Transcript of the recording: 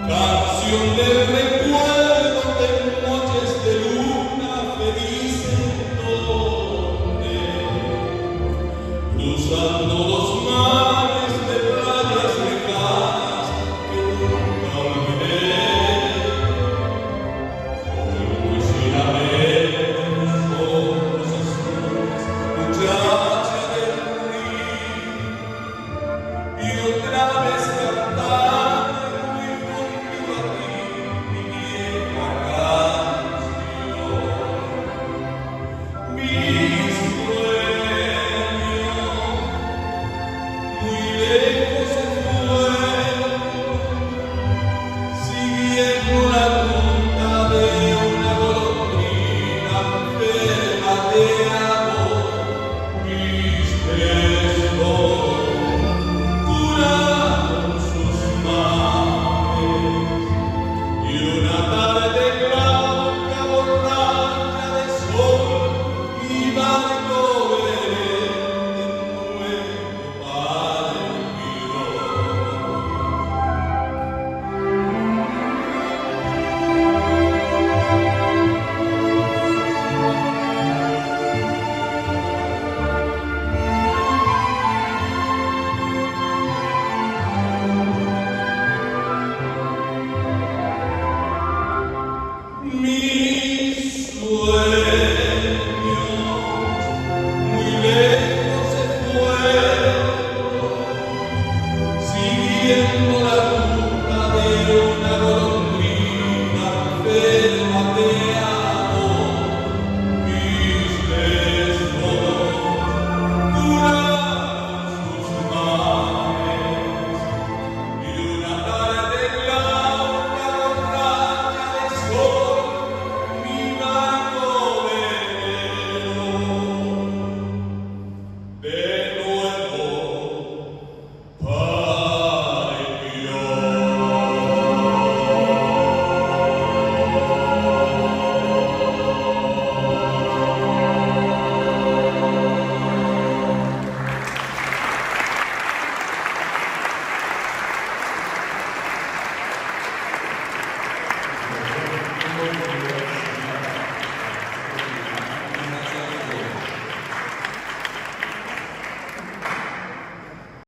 Canción del recuerdo de noches de luna felices donde, cruzando los mares de playas lejanas que nunca olvidé. Hoy quisiera ver tus ojos azules, muchacha del río, y otra vez cantar. Mis sueños muy lejos se fueron, siguiendo